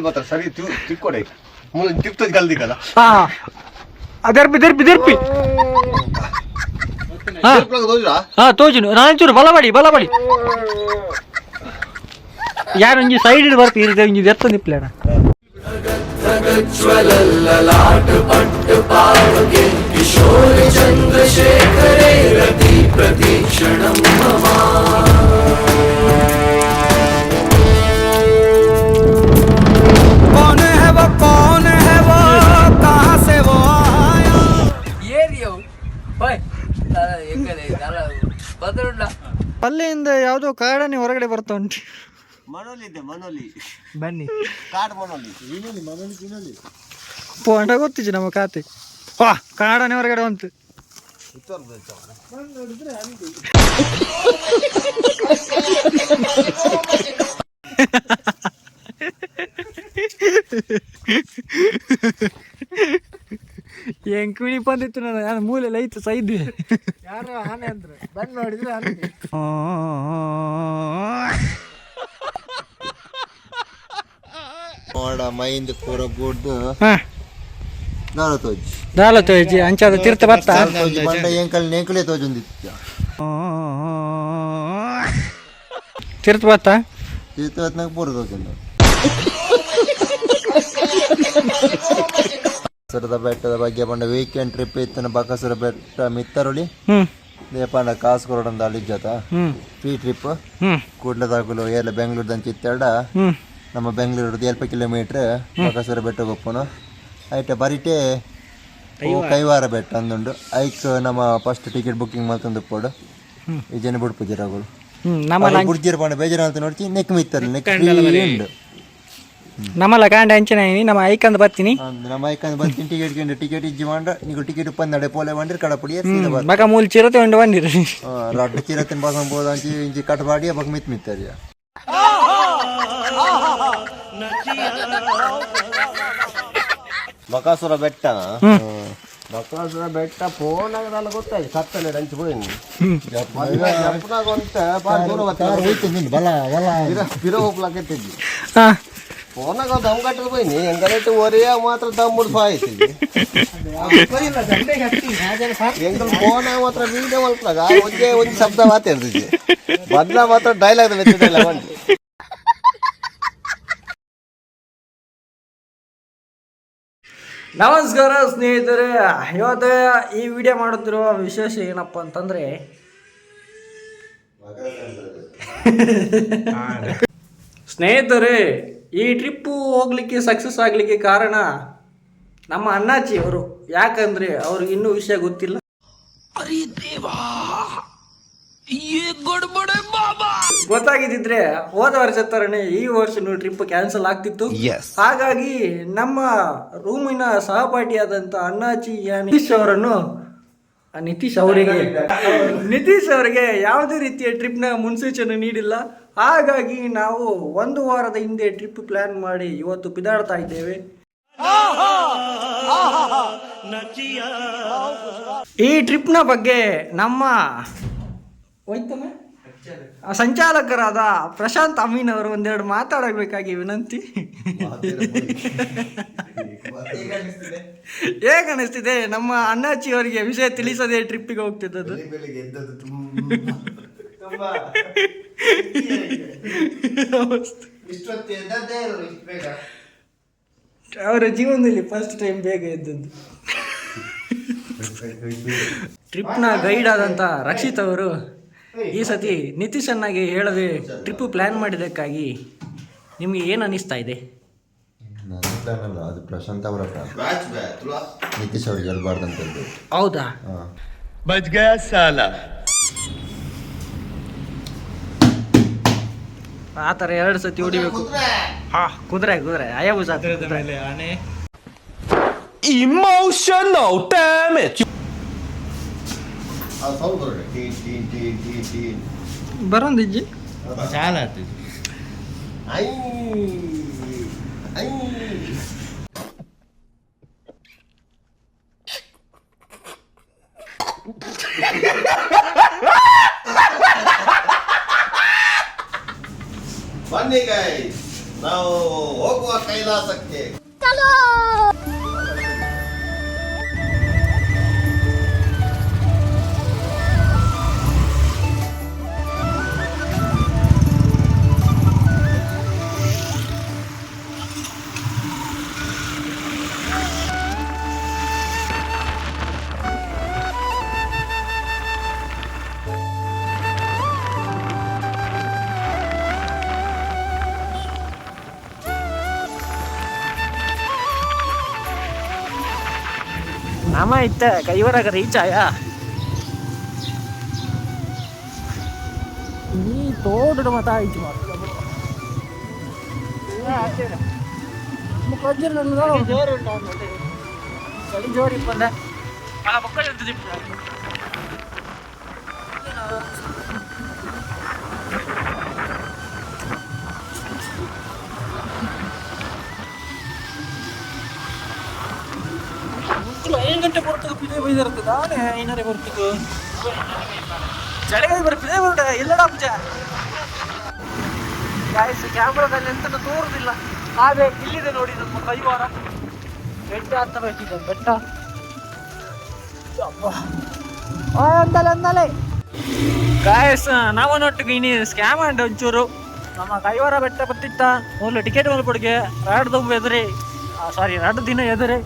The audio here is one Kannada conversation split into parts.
ಮಾತ್ರ ಸರಿ ತಿಕ್ಕೊಡೆ ಮೂಲ ತಿಕ್ತದ ಕಲ್ದಿಕಲ್ಲ ಅದರ್ಪಿ ತೋಜುನು ನಾನಂಚೂರು ಬಲಬಡಿ ಯಾರು ಒಂಜಿ ಸೈಡ್ ಇಡ್ ಬರ್ತಿ ಇರುತ್ತೆ ಒಂಜಿ ಎತ್ತ ನಿಪ್ಲೇಣ ಚಂದ್ರಶೇಖರೇ ರತಿ ಪ್ರತೀಕ್ಷಣಂ ಅಲ್ಲಿಂದ ಯಾವುದೋ ಕಾಡನೆ ಹೊರಗಡೆ ಬರ್ತಾ ಉಂಟು. ಮನೋಲಿ ಬನ್ನಿ ಕಾಡು ಮನೋಲಿ ಪೋಂಡ ಗೊತ್ತಿச்சு ನಮ್ಮ ಖಾತೆ. ವಾ ಕಾಡನೆ ಹೊರಗಡೆ ಬಂತು. ಹೆಂಗ್ ಕುಣಿ ಬಂದಿತ್ತು ನಾನು ಮೂಲೆ ಲೈತು ಸೈಡ್ ಯಾರು ಆನೆ ಅಂದ್ರೆ ಬಂದು ನೋಡಿದ್ರೆ ನೋಡ ಮೈಂದ ಪೂರ ಬುಡ್ದು ದಾಲ ತೋಜಿ ಅಂಚಾದ ತೀರ್ಥ ಬತ್ತ ಬಂಡ ಎಂಕಲೆ ತೋಜೊಂದಿತ್ತು ತೀರ್ಥ ಬತ್ತ ಬತ್ನಾಗ ಪೂರ ತೋಜೊಂದು ಬಕಾಸುರದ ಬೆಟ್ಟದ ಬಗ್ಗೆ ಪಂಡ ವೀಕೆಂಡ್ ಟ್ರಿಪ್ ಇತ್ತು. ಬಕಾಸುರ ಬೆಟ್ಟ ಮಿತ್ತರುಳಿ ಪಂಡ ಕಾಸರಗೋಡು ಅಲ್ಲಿಜ್ಜತ ಫ್ರೀ ಟ್ರಿಪ್ ಕೂಡ್ಲದಾಗುಲು ಏರ್ಲ ಬೆಂಗಳೂರು ದಂಚ ಇತ್ತಡ ನಮ್ಮ ಬೆಂಗಳೂರು 70 ಕಿಲೋಮೀಟರ್ ಬಕಾಸುರ ಬೆಟ್ಟ ಗೊಪ್ಪುನು ಐಟೆ ಬರಿಟೆ ಕೈವಾರ ಬೆಟ್ಟ ಅಂದುಂಡು ಐಕ್ ನಮ್ಮ ಫಸ್ಟ್ ಟಿಕೆಟ್ ಬುಕ್ಕಿಂಗ್ ಮಾಡ್ತಂದು ಪೋಡು ಈ ಜನ ಬುಡ್ಪುಜಿರಾಗುಲು ಬುಡ್ಜಿರ ಪಂಡ ಬೇಜಾರ ಅಂತ ನೋಡ್ತಿ ನೆಕ್ ಮಿತ್ತರ್ಲಿ ನೆಕ್ ಫ್ರೀ ಉಂಡು ನಮ್ಮಲ್ಲ ಕಾಂಡ ಅಂಚನೆ ನಮ್ಮ ಐಕಂದ ಬರ್ತೀನಿ ನಮ್ಮ ಐಕಂದ ಬರ್ತೀನಿ ಟಿಕೆಟ್ ಇಜ್ಜಿ ಮಾಡ ನೀವು ಟಿಕೆಟ್ ಪಂದಡೆ ಪೋಲೆ ಬಂದಿರಿ ಕಡಪುಡಿ ಮಗ ಮೂಲ ಚಿರತೆ ಉಂಡು ಬಂದಿರಿ ರಡ್ಡು ಚಿರತಿನ ಬಸಂ ಬೋದ ಅಂಚಿ ಇಂಚಿ ಕಟ್ಬಾಡಿ ಬಕ್ ಮಿತ್ ಮಿತ್ತರಿಯ ಬಕಾಸುರ ಬೆಟ್ಟ ಫೋನಾಗದಲ್ಲ ಗೊತ್ತಾಯ್ತು ಕತ್ತಲೆ ಹಂಚಿ ಹೋಗಿ ಪಿರ ಹೋಗ್ಲಾಕತ್ತಿದ್ವಿ ಫೋನಾಗ ದಮ್ ಕಟ್ಟಲು ಹೋಯ್ನಿ ಎಂಗಲಟ್ಟು ಒರೆಯ ಮಾತ್ರ ದಮ್ ಮುಡ್ಫ ಆಯ್ತು ಎಂಗಲ್ ಫೋನಾಗ ಮಾತ್ರ ವೀಡಿಯೋ ಮಲ್ಪನಾಗ ಒಂದು ಶಬ್ದ ಮಾತಾಡ್ತಿದ್ವಿ ಬದ್ಲ ಮಾತ್ರ ಡೈಲಾಗ್ ವೆಚ್ಚ ಬಂದು ನಮಸ್ಕಾರ ಸ್ನೇಹಿತರೆ, ಇವತ್ತು ಈ ವಿಡಿಯೋ ಮಾಡುತ್ತಿರುವ ವಿಶೇಷ ಏನಪ್ಪ ಅಂತಂದರೆ ಸ್ನೇಹಿತರೆ, ಈ ಟ್ರಿಪ್ಪು ಹೋಗ್ಲಿಕ್ಕೆ ಸಕ್ಸಸ್ ಆಗಲಿಕ್ಕೆ ಕಾರಣ ನಮ್ಮ ಅಣ್ಣಾಚಿ ಅವರು. ಯಾಕಂದರೆ ಅವ್ರಿಗೆ ಇನ್ನೂ ವಿಷಯ ಗೊತ್ತಿಲ್ಲ. ಗೊತ್ತಾಗಿದ್ದಿದ್ರೆ ಹೋದ ವರ್ಷ ತರನೇ ಈ ವರ್ಷನೂ ಟ್ರಿಪ್ ಕ್ಯಾನ್ಸಲ್ ಆಗ್ತಿತ್ತು. ಹಾಗಾಗಿ ನಮ್ಮ ರೂಮಿನ ಸಹಪಾಠಿಯಾದಂಥ ಅಣ್ಣಾಚಿ ನಿತೀಶ್ ಅವರಿಗೆ ಯಾವುದೇ ರೀತಿಯ ಟ್ರಿಪ್ನ ಮುನ್ಸೂಚನೆ ನೀಡಿಲ್ಲ. ಹಾಗಾಗಿ ನಾವು ಒಂದು ವಾರದ ಹಿಂದೆ ಟ್ರಿಪ್ ಪ್ಲಾನ್ ಮಾಡಿ ಇವತ್ತು ಬಿದಾಡ್ತಾ ಇದ್ದೇವೆ. ಈ ಟ್ರಿಪ್ನ ಬಗ್ಗೆ ನಮ್ಮ ಸಂಚಾಲಕರಾದ ಪ್ರಶಾಂತ್ ಅಮೀನ್ ಅವರು ಒಂದೆರಡು ಮಾತಾಡಬೇಕಾಗಿ ವಿನಂತಿ. ಹೇಗೆ ಅನಿಸ್ತಿದೆ ನಮ್ಮ ಅಣ್ಣಾಚಿ ಅವರಿಗೆ ವಿಷಯ ತಿಳಿಸದೆ ಟ್ರಿಪ್ಪಿಗೆ ಹೋಗ್ತಿದ್ದದ್ದು? ಅವರ ಜೀವನದಲ್ಲಿ ಫಸ್ಟ್ ಟೈಮ್ ಬೇಗ ಎದ್ದದ್ದು. ಟ್ರಿಪ್ನ ಗೈಡ್ ಆದಂಥ ರಕ್ಷಿತ್ ಅವರು ಈ ಸತಿ ನಿತೀಶನ್ನಾಗಿ ಹೇಳದೆ ಟ್ರಿಪ್ ಪ್ಲಾನ್ ಮಾಡಿದ್ದಕ್ಕಾಗಿ ನಿಮಗೆ ಏನು ಅನ್ನಿಸ್ತಾ ಇದೆ? ಅದು ಪ್ರಶಾಂತ್ ಅವರ ನಿತೀಶ್ ಅವ್ರಿಗೆ ಹೇಳ್ಬಾರ್ದಂತ. ಹೌದಾ? ಆ ಥರ 2 ಸತಿ ಹೊಡಿಬೇಕು. ಕುದುರೆ ಅಯ್ಯಬುಸ Emotional damage. ಬರೋದಿಜ್ಜಿ చాలా ಬನ್ನಿ ಗೈಸ್, ನಾವು ಹೋಗುವ ಕೈಲಾಸಕ್ಕೆ. nama itta kaiwara ke reach aya ini todo mata itu mah ya ada mukajir nanda jor undu kali jor ipanda ala bokkal entudi ಏನು ಗಂಟೆ ಬರ್ತದೆ ಪಿದೆ ಬೈದಿರುತ್ತೆ ನಾನೇ ಏನಾರೇ ಬರ್ತಿದ್ದು ಚಳಿಗಾಲ ಬರ್ತಿದೆ ಬರಡ ಎಲ್ಲಡ ಪೂಜ ಗಾಯಸ್ ಕ್ಯಾಮ್ರಾದಲ್ಲಿ ಎಂತ ತೋರುದಿಲ್ಲ ಹಾಗೆ ಇಲ್ಲಿದೆ ನೋಡಿ ನಮ್ಮ ಕೈವಾರ ಬೆಟ್ಟ ಅಂತ ಬೇಕಿದ್ದ ಬೆಟ್ಟ ಅಂದಲೆ ಅಂದಲೆ ಗಾಯಸ್ ನಾವನ್ನೊಟ್ಟಿಗೆ ಇನಿ ಸ್ಕ್ಯಾಮ್ ಅಂಡ್ ಒಂಚೂರು ನಮ್ಮ ಕೈವಾರ ಬೆಟ್ಟ ಬತ್ತಿತ್ತ ಒಂದು ಟಿಕೆಟ್ ಮಲ್ಕೊಡಿಗೆ 2 ದುಂಬು ಎದುರೇ ಸಾರಿ 2 ದಿನ ಎದುರೇ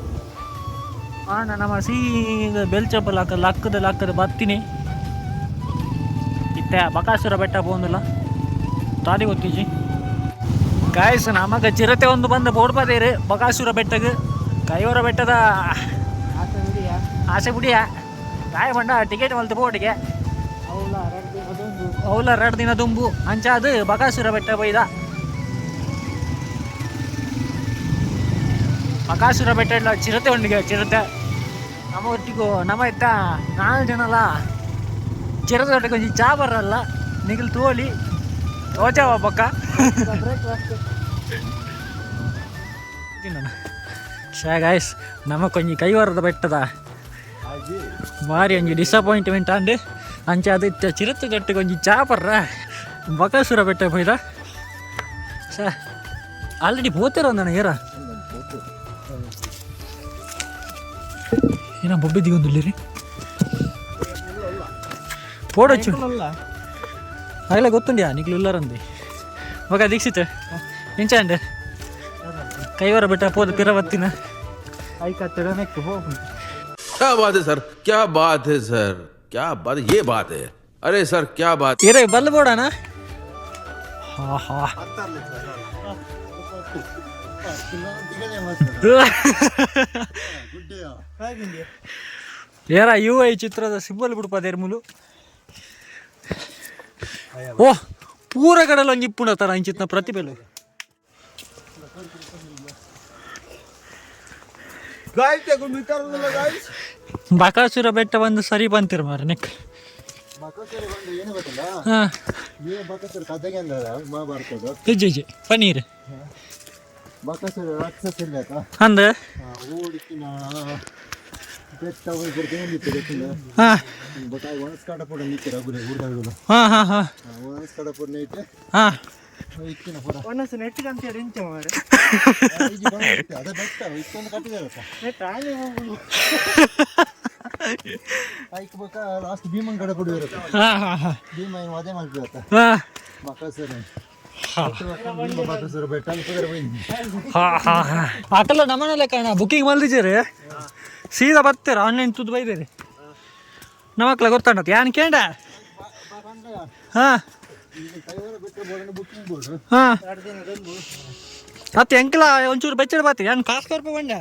ನಮ್ಮ ಸೀದ ಬೆಲ್ಚಪ್ಪಲ್ ಲಕ್ಕದ ಬತ್ತೀನಿ ಇತ್ತೆ ಬಕಾಸುರ ಬೆಟ್ಟ ಪೋಂದಿಲ್ಲ ತಾದಿ ಗೊತ್ತಿಜಿ ಗಾಯಸ್ ನಮಗೆ ಚಿರತೆ ಒಂದು ಬಂದು ಬೋಡ್ಬದೇರಿ ಬಕಾಸುರ ಬೆಟ್ಟಗೆ ಕೈವರ ಬೆಟ್ಟದ ಆಸೆ ಬಿಡಿಯ ಗಾಯ ಬಂಡ ಟಿಕೆಟ್ ಮಲ್ತು ಬೋಟಿಗೆ ಅವಲ 2 ದಿನ ದುಂಬು ಅಂಚ ಅದು ಬಕಾಸುರ ಬೆಟ್ಟ ಬೈದ ಬಕಾಸುರ ಬೆಟ್ಟ ಇಲ್ಲ ಚಿರತೆ ಉಂಡಿಗೆ ಚಿರತೆ ನಮ್ಮ ಒಟ್ಟಿಗೂ ನಮ್ಮ ಇತ್ತ 4 ಜನಲ್ಲ ಚಿರತೆ ಒಟ್ಟಿಗೆ ಒಂಚಿ ಚಾ ಬರಲ್ಲ ನಿಗಲ್ ತೋಲಿ ತೋಚಾವ ಪಕ್ಕ ಶಾ ಗಾಯ್ಸ್ ನಮ್ಮ ಕೊಂಚಿ ಕೈವಾರದ ಬೆಟ್ಟದ ಭಾರಿ ಒಂಜಿ ಡಿಸಪಾಯಿಂಟ್ಮೆಂಟ್ ಅಂಡ್ ಅಂಚೆ ಅದು ಇತ್ತ ಚಿರತೆ ಜೊಟ್ಟಿಗೆ ಒಂಜಿ ಚಾ ಬರ್ರ ಬಕಾಸುರ ಬೆಟ್ಟ ಹೋಯ್ದ ಶಾ ಆಲ್ರೆಡಿ ಹೋತಿರೋ ನಾನು ಏರ ಏನ ಬೊಬ್ಬೆ ದಿಗೊಂದಿಲ್ಲ ರೀ ಪೋಡೊಚ್ಚು ಆಗಲೇ ಗೊತ್ತುಂಡ್ಯಾ ನಿಗ್ಲು ಇಲ್ಲಾರಂದಿ ಮಗ ದೀಕ್ಷಿತ್ ಇಂಚಾಂಡೆ ಕೈವರ ಬೆಟ್ಟ ಪೋದ ಪಿರವತ್ತಿನ ಐಕತ್ತಡನೆಕ್ಕು ಹೋಗಿ क्या बात है सर, क्या बात है सर, क्या बात, ये बात है. अरे सर क्या बात. ಇರೇ ಬಲ್ಲ ಬೋಡಣ ಹಾ ಹಾ ಏರ ಯು ಐ ಚಿತ್ರದ ಸಿಂಬಲ್ ಬಿಡ್ಪದೇರ್ ಮುಲು ಓ ಪೂರ ಕಡಲ ಒಂಜಿ ಇಪ್ಪುಂಡ ತರ ಇಂಚಿತ್ನ ಪ್ರತಿಭೆಲು ಬಕಾಸುರ ಬೆಟ್ಟ ಒಂದು ಸರಿ ಬಂತಿರ ಮಾರ ನೆಕ್ ಹೆಜ್ಜೆ ಹೆಜ್ಜೆ ಪನ್ನೀರ್ ಅಂದ ಲಾಸ್ಟ್ ಭೀಮನ್ ಕಡೆ ಕೊಡಿ ಭೀಮ ಏನು ಅದೇ ಮಾಡ್ಬಿಡತ್ತ ಬಕಾಸುರ ಬೆಟ್ಟ ಅಕಲ್ಲ ನಮ್ಮನೆಲ್ಲ ಕಾಣ ಬುಕ್ಕಿಂಗ್ ಮಲ್ದಿದ್ದೀರಿ ಸೀದಾ ಬರ್ತೀರ ಆನ್ಲೈನ್ ತುದ್ದು ಬೈದಿರಿ ನಮಕ್ಲ ಗೊತ್ತಾಣತ್ ಯಾನ್ ಕೇಂಡ ಹಾಂ ಹಾಂ ಮತ್ತೆ ಎಂಕ್ಲ ಒಂಚೂರು ಬೆಚ್ಚಡ ಬಾತಿ ನಾನು ಕಾಸು ರೂಪಾಯಿ ಬಂಡೆ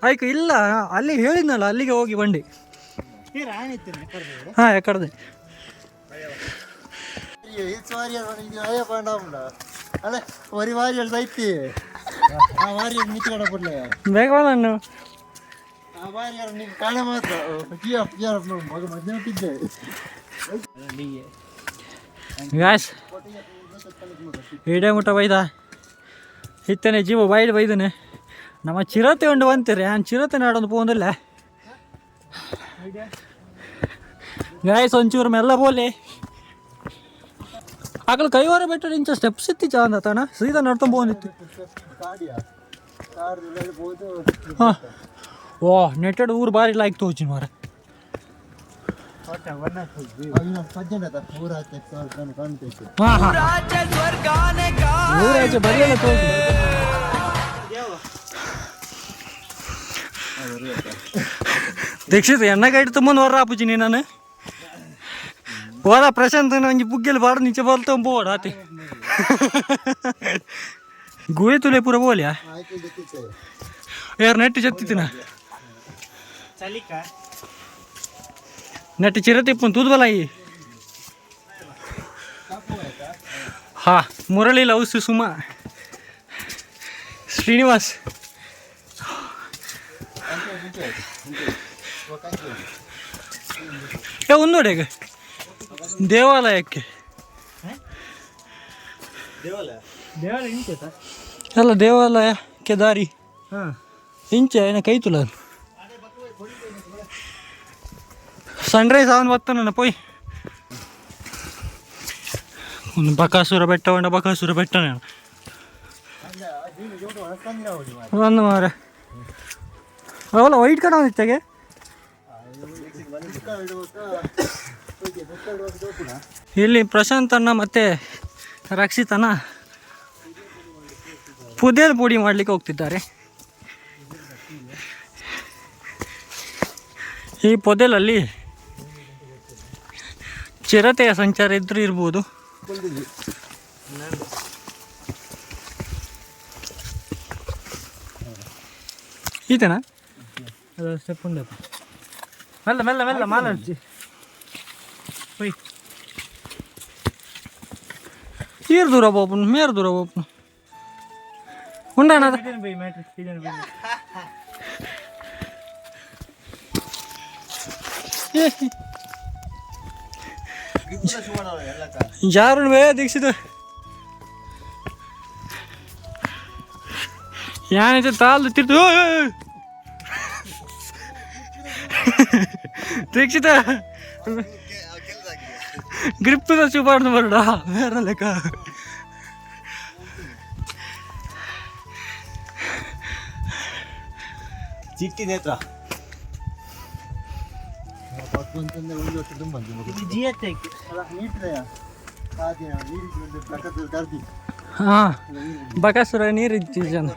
ಆಯ್ತು ಇಲ್ಲ ಅಲ್ಲಿ ಹೇಳಿದ್ನಲ್ಲ ಅಲ್ಲಿಗೆ ಹೋಗಿ ಬಂಡಿ ಹಾಂ ಎಕಡ್ದೆ ಅಲ್ಲ ವರಿ ವಾರಿ ಐತಿ ಆ ವಾರಿ ಮಿತ್ರ ಕೊಡ್ಲೆ ಬೇಗ ನಾನು ಆ ವಾರಿ ನಿಂಗೆ ಕಾಣ ಮಾತ್ರ ಮಗ ಮಧ್ಯ ಹುಟ್ಟಿದ್ದೆ ಗಾಯ್ಸ್ ಇಡೇ ಮುಟ್ಟ ಬೈದ ಇತ್ತನೆ ಜೀವ ಬೈಡ್ ಬೈದನೆ ನಮ್ಮ ಚಿರತೆ ಉಂಡು ಬಂತೀರಿ ನಾನು ಚಿರತೆ ನಾಡೊಂದು ಪೋಂದಿಲ್ಲ ಗಾಯ್ಸ್ ಒಂಚೂರು ಮೆಲ್ಲ ಬೋಲಿ ಆಗಲು ಕೈವಾರ ಬೆಟ್ಟ ಇಂಚ ಸ್ಟೆಪ್ಸ್ ಇತ್ತು ಚಂದ ತಾನ ಸೀದಾ ನಡ್ಕೊಂಡು ಬಂದಿತ್ತು. ಹಾಂ ಓ ನೆಟ್ಟೆಡ್ ಊರು ಬಾರಿ ಲಾಯ್ಕ್ ತೋಚಿನ ಮಾರ. ಊರಾಚೆ ಬರೆಯಲ್ಲ ತೋಚಿ ದೀಕ್ಷಿತ್ ಎಣ್ಣೆಗಾಯ್ತು ತುಂಬ ಹೊರ ಆಪುಚಿನಿ ನಾನು ಹೋದ ಪ್ರಶಾಂತ್ ಒಂಜಿ ಬುಗ್ಗೆಲ್ಲಿ ಬಾಡ ನಿಚೆ ಬಲ್ತ ಬೋಡ ಆತಿ ಗುಳಿ ತುಲೆ ಪೂರ ಬೋಲ್ಯಾ ಯಾರು ನೆಟ್ಟು ಚತ್ತಿನ ನೆಟ್ಟು ಚಿರತಿಪ್ಪನ್ ತೂದ್ ಬಲಾಯಿ. ಹಾ ಮುರಳಿ ಲವ್ಸ್ ಸುಮಾ ಶ್ರೀನಿವಾಸ್ ಒಂದೋಡೆಗೆ ದೇವಾಲಯಕ್ಕೆ ಅಲ್ಲ ದೇವಾಲಯಕ್ಕೆ ದಾರಿ ಇಂಚೆ ಏನ ಕೈ ತುಲ ಸನ್ರೈಸ್ ಅವನು ಬತ್ತಾನ ಪೋಯ್ ಒಂದು ಬಕಾಸುರ ಬೆಟ್ಟ ಉಂಡ ಬಕಾಸುರ ಬೆಟ್ಟ ಒಂದು ಮಾರ ಅವಲ್ಲ ವೈಟ್ ಕಡೆ ಒಂದಿತ್ತಾಗೆ ಇಲ್ಲಿ ಪ್ರಶಾಂತ್ ಅಣ್ಣ ಮತ್ತೆ ರಕ್ಷಿತ್ ಅಣ್ಣ ಪುದೇಲ್ ಪುಡಿ ಮಾಡಲಿಕ್ಕೆ ಹೋಗ್ತಿದ್ದಾರೆ. ಈ ಪೊದೆಲಲ್ಲಿ ಚಿರತೆಯ ಸಂಚಾರ ಇದ್ರೂ ಇರ್ಬೋದು. ಈತನಾ ಅದು ಸ್ಟೆಪ್ ಉಂಡಪ್ಪ ಮೆಲ್ಲ ಮೆಲ್ಲ ಮೆಲ್ಲ ಮಾಲರ್ಜಿ ಹೋಯ್ ಏರ್ ದೂರ ಬಾಪುನ್ ಮೇರ್ ದೂರ ಬಾಪುನ್ ಉಂಡಾಣ ಯಾರು ಬೇ ದೀಕ್ಷಿತ ಯಾನೈತೆ ತಾಲ್ದು ತಿರ್ತು ದೀಕ್ಷಿತ ಗ್ರಿಪ್ ಚೂಪಾಡ್ದು ಬರಡ ಬೇರೆ ಲೆಕ್ಕ ಚಿಟ್ಟಿ ನೇತ್ರ ಹಾಂ ಬಕಾಸುರ ನೀರು ಜನ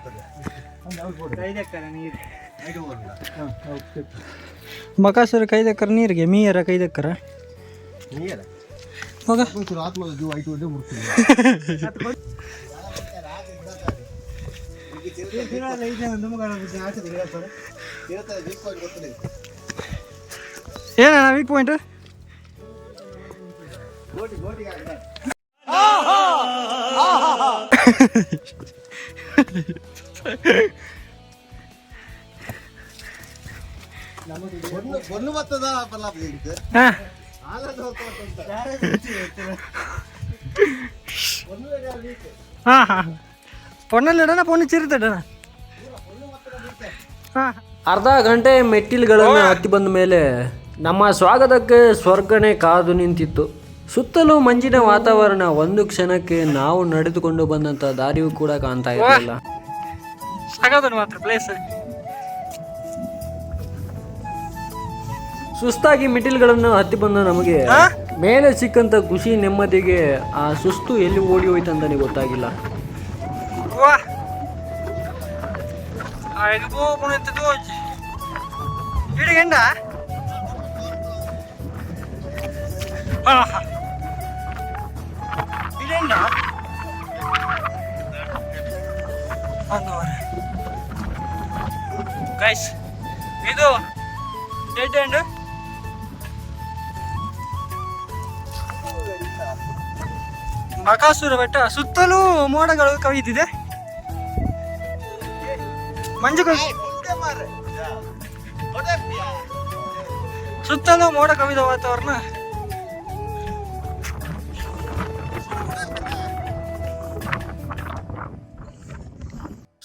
ಬಕಾಸುರ ಕೈದಕ್ಕರ ನೀರಿಗೆ ಮೀಯರ ಕೈದಕ್ಕರ ಹೋಗ ಏನಣ್ಣ ವೀಕ್ ಪಾಯಿಂಟ್ ಹಾಂ ಹಾಂ ಪೊಣ್ಣಲ್ಲಿಡಣ ಪೊಣ್ಣು ಚಿರಿತಡಣ. ಅರ್ಧ ಗಂಟೆ ಮೆಟ್ಟಿಲುಗಳನ್ನು ಹತ್ತಿ ಬಂದ ಮೇಲೆ ನಮ್ಮ ಸ್ವಾಗತಕ್ಕೆ ಸ್ವರ್ಗನೇ ಕಾದು ನಿಂತಿತ್ತು. ಸುತ್ತಲೂ ಮಂಜಿನ ವಾತಾವರಣ. ಒಂದು ಕ್ಷಣಕ್ಕೆ ನಾವು ನಡೆದುಕೊಂಡು ಬಂದಂಥ ದಾರಿಯೂ ಕೂಡ ಕಾಣ್ತಾ ಇರಲಿಲ್ಲ. ಮಾತ್ರ ಪ್ಲೇಸ್ ಸುಸ್ತಾಗಿ ಮೆಟ್ಟಿಲುಗಳನ್ನು ಹತ್ತಿ ಬಂದ ನಮಗೆ ಮೇಲೆ ಸಿಕ್ಕಂತ ಖುಷಿ ನೆಮ್ಮದಿಗೆ ಆ ಸುಸ್ತು ಎಲ್ಲಿ ಓಡಿ ಹೋಯ್ತಂತಾನೆ ಗೊತ್ತಾಗಿಲ್ಲ. ಹಿಡಿಗಂಡ ಹಿಡಿಯಂಡ ಗೈಸ್ ಇದು ಡೆಡ್ ಎಂಡ್. ಬಕಾಸುರ ಬೆಟ್ಟ ಸುತ್ತಲೂ ಮೋಡಗಳು ಕವಿದಿದೆ. ಮಂಜು ಸುತ್ತಲೂ ಮೋಡ ಕವಿದ ವಾತಾವರಣ.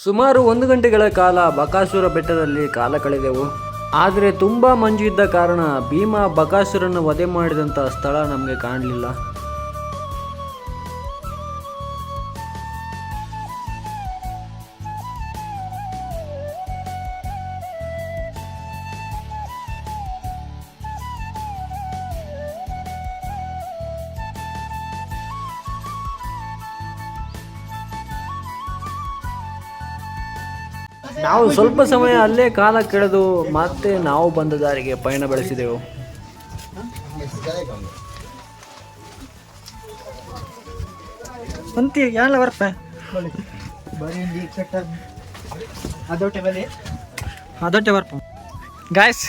ಸುಮಾರು 1 ಗಂಟೆಗಳ ಕಾಲ ಬಕಾಸುರ ಬೆಟ್ಟದಲ್ಲಿ ಕಾಲ ಕಳೆದೆವು. ಆದರೆ ತುಂಬ ಮಂಜು ಇದ್ದ ಕಾರಣ ಭೀಮ ಬಕಾಸುರನ್ನು ವಧೆ ಮಾಡಿದಂಥ ಸ್ಥಳ ನಮಗೆ ಕಾಣಲಿಲ್ಲ. ನಾವು ಸ್ವಲ್ಪ ಸಮಯ ಅಲ್ಲೇ ಕಾಲ ಕಳೆದು ಮತ್ತೆ ನಾವು ಬಂದ ದಾರಿಗೆ ಪಯಣ ಬೆಳೆಸಿದೆವು. ಅಂತಿ ಯಾಲ ಬರ್ಪ ಅದೊಟ್ಟೆ ಬರ್ಪ ಗಾಯ್ಸ್.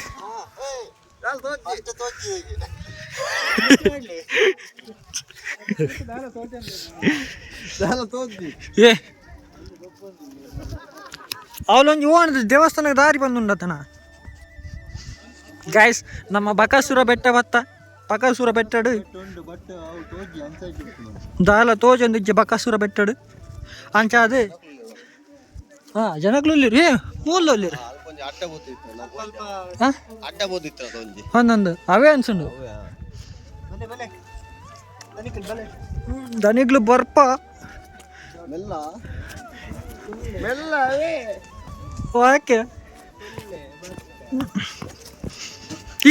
ಏ ಅವಳೊಂದು ಓಣದ ದೇವಸ್ಥಾನಕ್ಕೆ ದಾರಿ ಬಂದುಂಡತನ ಗಾಯ್ಸ್. ನಮ್ಮ ಬಕಾಸುರ ಬೆಟ್ಟ ಬಕಾಸುರ ಬೆಟ್ಟಡು ದಾಲ ತೋಜೊಂದಿಜ್ಜೆ ಬಕಾಸುರ ಬೆಟ್ಟಡು ಅಂಚ ಅದು ಜನಗಳು ರೀ ಮೂಲಲ್ಲಿ ಒಂದೊಂದು ಅವೇ ಅನ್ಸಂಡು ದನಿಗ್ಲು ಬರ್ಪ ಯಾಕೆ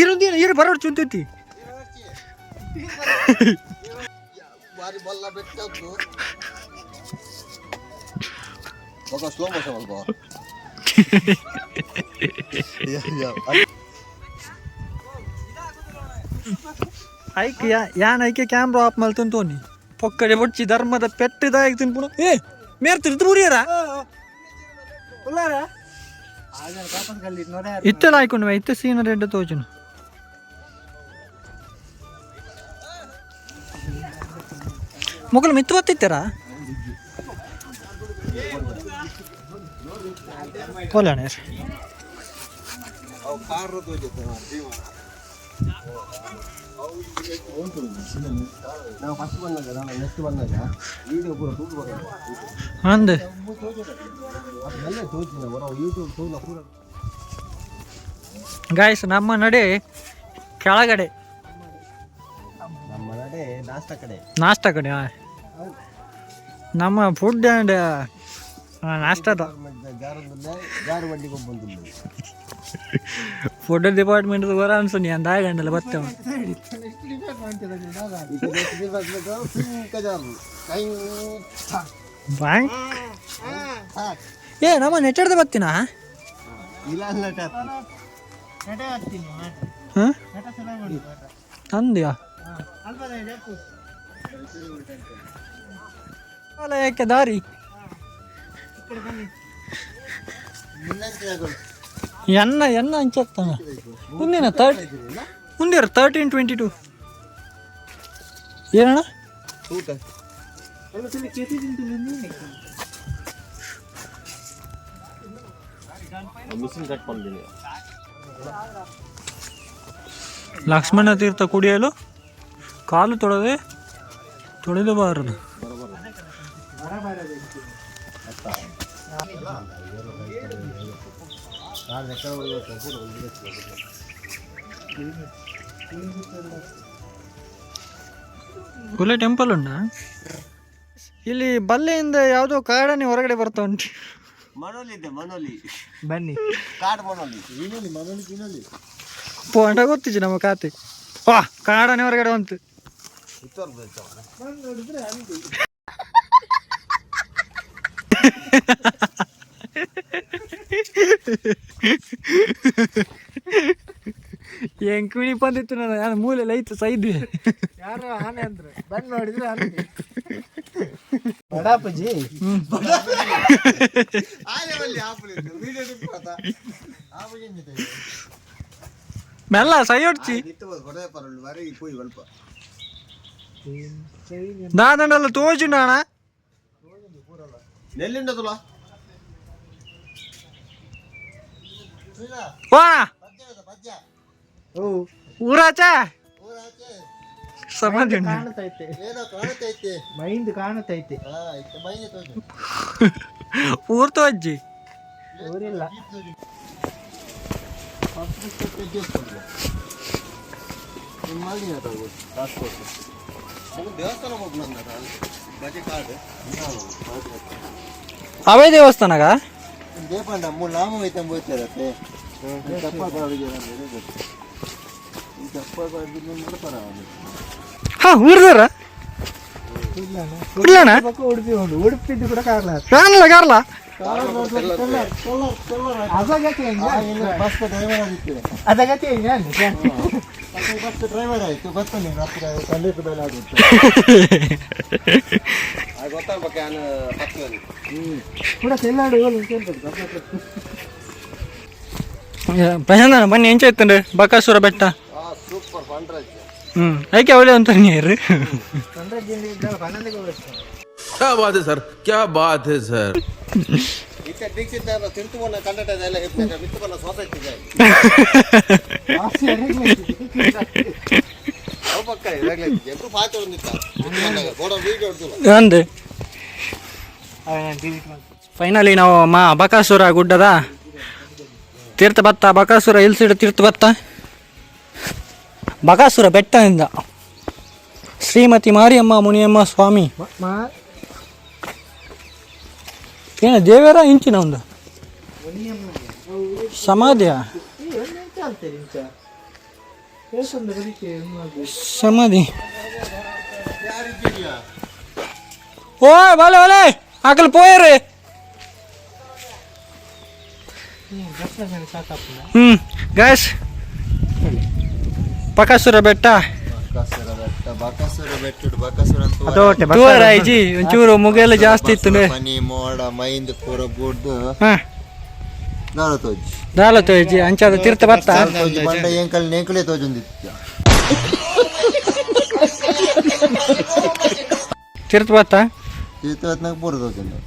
ಈರು ಬರೋಡು ಚುಂತೈತಿ ಐಕೆ ಯಾನ್ ಐಕೆ ಕ್ಯಾಮ್ರಾ ಆಫ್ ಮಲ್ತಂತ ತೋನಿ ಪೊಕ್ಕಡೆ ಬೊಚ್ಚಿ ಧರ್ಮದ ಪೆಟ್ಟದಾಗಿ ತಿನ್ಪುಣ ಏ ಮೇರ್ ತಿರ್ದು ಬುರಿಯರ ಇತ್ತೆಲ್ಲ ಆಯ್ಕೊಂಡು ಇತ್ತೆ ಸೀನರ್ ಎಡ್ಡ ತೋಚನು ಮೊಗಲು ಮಿತ್ತು ಬತ್ತಿತ್ತಾರ ಕೊಲ್ಲಣ ಅಂದೆ ಗಾಯ್ಸ್ ನಮ್ಮ ನಡೆ ಕೆಳಗಡೆ ನಾಷ್ಟ ಕಡೆ ನಮ್ಮ ಫುಡ್ ಆ್ಯಂಡ್ ನಾಷ್ಟದ ಫುಡ್ ಡಿಪಾರ್ಟ್ಮೆಂಟ್ ಬರ ಅನ್ಸನಿ ಅಂದ ಗಂಟೆಲ್ಲ ಬರ್ತೇವೆ ಏ ನಮ್ಮ ನೆಟ್ಟಡ್ದೆ ಬರ್ತೀನಾ ಅಂದ್ಯಾ ಯಾಕೆ ದಾರಿ ಎನ್ನ ಹಂಚಾಗ್ತಾನ ಮುಂದಿನ ಮುಂದಿರ 1322 ಏನಣ್ಣ ಲಕ್ಷ್ಮಣ ತೀರ್ಥ ಕುಡಿಯಲು ಕಾಲು ತೊಳೆದಬಾರದು. ಒಳ್ಳೆ ಟೆಂಪಲ್ ಉಂಟಾ ಇಲ್ಲಿ? ಬಲ್ಲೆಯಿಂದ ಯಾವುದೋ ಕಾಡನೆ ಹೊರಗಡೆ ಬರ್ತಾ ಉಂಟು. ಬನ್ನಿ ಪೋಂಡ ಗೊತ್ತಿச்சு ನಮ್ಮ ಖಾತೆ. ವಾ ಕಾಡನೆ ಹೊರಗಡೆ ಬಂತು. ಎಂಕ್ವಿಣಿ ಬಂದಿತ್ತು ನಾನು ಮೂಲೆಲ್ಲ ಐತು ಸೈದ್ ಯಾರು ಆನೆ ಅಂದ್ರೆ ಬಂದು ನೋಡಿದ್ರೆ ಬಡಾಪಜಿ ಮೆಲ್ಲ ಸೈ ಹೊಡ್ಚಿ ದಾದಂಡಲ್ಲ ತೋಜುಂಡ ಅಣ್ಣ ನೆಲ್ಲಿಂಡದುಲ ಊರಾಚ ಸಮಾಧಿ ಮೈಂದು ಕಾಣತೈತೆ ಊರ್ ತೋಜ್ಜಿ ಊರಿಲ್ಲ. ಅವೇ ದೇವಸ್ಥಾನಗ ದೇಪಂಡ ಮೂರು ನಾಮ ಐತೆ ಹೋಗ್ತಿರತ್ತೆ ಹಾ ಊರ್ದಾರ ಉಡುಪಿ ಉಂಟು, ಉಡುಪಿದ್ದು ಕೂಡ ಕಾರಲ್ಲ. ಕಾಣಲ್ಲ ಬಸ್ ಡ್ರೈವರ್ ಆಗಿತ್ತು, ಅದಕ್ಕೆ ಬಸ್ ಡ್ರೈವರ್ ಆಯ್ತು, ಗೊತ್ತಾ ನೀನು ಹತ್ರ ಕಂಡಕ್ಟರ್ ಬೇಲೆ ಆಗುತ್ತೆ. ಕೂಡ ಚೆಲ್ಲಾಡು ಪ್ರಶಾಂತ ಬನ್ನಿ ಎಂಚ ಇತ್ತಂಡ್ರೆ ಬಕಾಸುರ ಬೆಟ್ಟ. ಸೂಪರ್ ಫಂಡ್ರಾಜ್. ಐಕೆ ಒಳ್ಳೆ ಅಂತ ನೀರು. क्या बात है सर, क्या बात है सर. ఇక్కడ దీక్షిత్ తింటున్న కండక్టర్ ಎಲ್ಲ ಬಿತ್ತುಕೊಂಡ ಸೊಸೈಟಿ ಎప్పుడు పాత ಅಂದೆ ಫೈನಲಿ ನಾವು ಬಕಾಸುರ ಗುಡ್ಡದ ತೀರ್ಥ ಭತ್ತ, ಬಕಾಸುರ ಹಿಲ್ಸ್ ತೀರ್ಥ ಭತ್ತ, ಬಕಾಸುರ ಬೆಟ್ಟದಿಂದ ಶ್ರೀಮತಿ ಮಾರಿಯಮ್ಮ ಮುನಿಯಮ್ಮ ಸ್ವಾಮಿ ಏನ ದೇವರ ಇಂಚಿನ ಒಂದು ಸಮಾಧಿಯ ಸಮಾಧಿ. ಓ ಬಾಲೆ ಬಾಲೆ ಆಕಲ್ ಪೋಯರಿ. ಗಾಯ್ಸ್ ಬಕಾಸುರ ಬೆಟ್ಟ ತೂವರ ಐಜಿ ಒಂಚೂರು ಮುಗೆಲ್ಲ ಜಾಸ್ತಿ ಇತ್ತು. ಮನಿ ಮೋಡ ಮೈಂದ್ ಪೂರ ಬುಡ್ದು ದಾಲ ತೋಜಿ ಅಂಚಾದ ತೀರ್ಥ ಭತ್ತ ಬಂಡ ಏಂಕಲ್ ನೇಕಲೇ ತೋಜೊಂದಿತ್ತು ತೀರ್ಥ ಭತ್ತ ತೀರ್ಥನಾಗ ಪೂರ ತೋಜೊಂದು.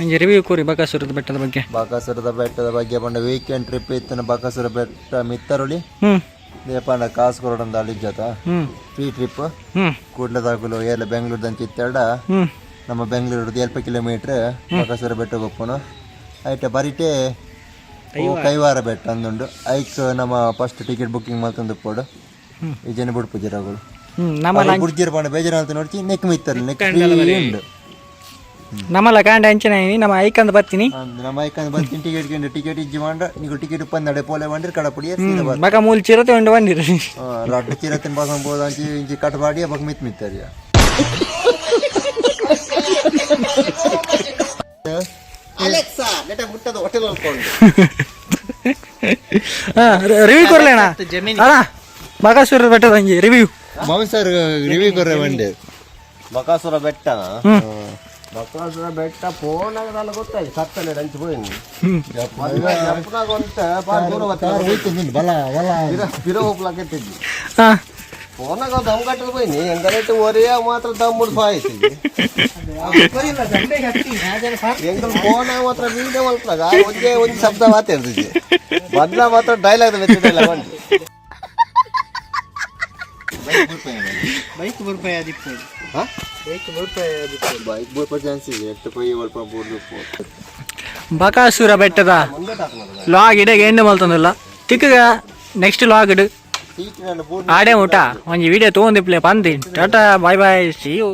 ನಂಗೆ ರಿವ್ಯೂ ಕೂರಿ ಬಕಾಸುರದ ಬೆಟ್ಟದ ಬಗ್ಗೆ. ಬಕಾಸುರದ ಬೆಟ್ಟದ ಬಗ್ಗೆ ಬಂಡ ವೀಕೆಂಡ್ ಟ್ರಿಪ್ ಇತ್ತು. ಬಕಾಸುರ ಬೆಟ್ಟ ಮಿತ್ತರುಳಿ ಹ್ಮ್ ದೇಪಂಡ ಕಾಸ್ಕೊರೋಡಂದ ಅಲ್ಲಿಜ್ಜಾತ ಹ್ಮ್ ಫ್ರೀ ಟ್ರಿಪ್ ಹ್ಮ್ ಕೂಡ್ಲದಾಗುಲು ಎಲ್ಲ ಬೆಂಗಳೂರು ದಂಚ ಇತ್ತಡ ಹ್ಮ್ ನಮ್ಮ ಬೆಂಗಳೂರು 20 ಕಿಲೋಮೀಟ್ರ್ ಬಕಾಸುರ ಬೆಟ್ಟಕ್ಕೆ ಹೋಗ್ಪೋನು ಐಟ ಬರೀಟೆ ಕೈವಾರ ಬೆಟ್ಟ ಅಂದುಂಡು ಐಕ್ ನಮ್ಮ ಫಸ್ಟ್ ಟಿಕೆಟ್ ಬುಕ್ಕಿಂಗ್ ಮಾಡ್ಕೊಂಡು ಕೊಡು ಈ ಜನ ಬಿಡ್ಪುಜಿರಗಳು ಬುಡ್ಜಿರ ಪಂಡ ಬೇಜಾರ ಅಂತ ನೋಡ್ತಿ ನೆಕ್ ಮಿತ್ತರ್ಲಿ ನೆಕ್ ಉಂಡು ನಮ್ಮಲ್ಲ ಕಾಂಡ ಅಂಚನೆ ನಮ್ಮ ಐಕಂದ್ ಬರ್ತೀನಿ ನಮ್ಮ ಐಕಂದ್ ಬರ್ತೀನಿ ಟಿಕೆಟ್ ಇಜ್ಜಿ ಮಾಡ ನೀವು ಟಿಕೆಟ್ ಪಂದಡೆ ಪೋಲೆ ಬಂದಿರ್ ಕಡಪುಡಿ ಬಕ ಮೂಲ ಚಿರತೆ ಉಂಡು ಬಂದಿರು ಲಡ್ಡು ಚಿರತಿನ ಬಸಂ ಬೋದ ಅಂಚಿ ಇಂಚಿ ಕಟ್ಬಾಡಿ ಬಕ್ ಮಿತ್ ಮಿತ್ತರಿಯ ಅಲೆಕ್ಸಾ ನೆಟ ಮುಟ್ಟದ ಹೋಟೆಲ್ ಅನ್ಕೊಂಡು ರಿವ್ಯೂ ಕೊರ್ಲೇಣ ಅಣ್ಣ ಬಕಾಸುರ ಬೆಟ್ಟದ ಹಂಗೆ ರಿವ್ಯೂ ಸರ್ ರಿವ್ಯೂ ಕೊರ್ರೆ ಬಂಡೆ ಬಕಾಸುರ ಬೆಟ್ಟ ಬಕಾಸುರ ಬೆಟ್ಟ ಫೋನಾಗ ಗೊತ್ತಾಯ್ತು ಸತ್ತಲೆ ಹಂಚಿ ಹೋಯ್ನಿ ಬಿರ ಹೋಗ್ಲಾಕತ್ತಿದ್ವಿ ಫೋನಾಗ ದಮ್ ಕಟ್ಟಲು ಹೋಯ್ನಿ ಎಂಗಲಟ್ಟು ಒರೆಯ ಮಾತ್ರ ದಮ್ ಮುಡ್ದು ಆಯ್ತು ಎಂಗಲ್ ಫೋನಾಗ ಮಾತ್ರ ವೀಡಿಯೋ ಮಲ್ಪನಾಗ ಒಂದೇ ಶಬ್ದ ಮಾತಾಡ್ತಿದ್ದೆ ಬದ್ಲ ಮಾತ್ರ ಡೈಲಾಗ್ ಡೈಲಾಗ್ ಬಂತು ಬೈಕ್ ರೂಪಾಯಿ ಆದಿತ್ತು ಬೈಕ್ ಬೋರ್ಡ್ ಚಾನ್ಸ್ ಇದೆ ಎಷ್ಟು ಪೈ ಅಲ್ಪ ಬೋರ್ಡ್ ಬಕಾಸುರ ಬೆಟ್ಟದ ಲಾಗ್ ಇಡೆಗೆ ಎಂಡ್ ಮಲ್ತಂದಿಲ್ಲ ತಿಕ್ಕಗ ನೆಕ್ಸ್ಟ್ ಲಾಗ್ ಇಡು ಆಡೇ ಊಟ ಒಂಜಿ ವಿಡಿಯೋ ತೊಗೊಂದಿಪ್ಲೆ ಬಂದಿ ಟಾಟಾ ಬಾಯ್ ಬಾಯ್ ಸಿ ಯು.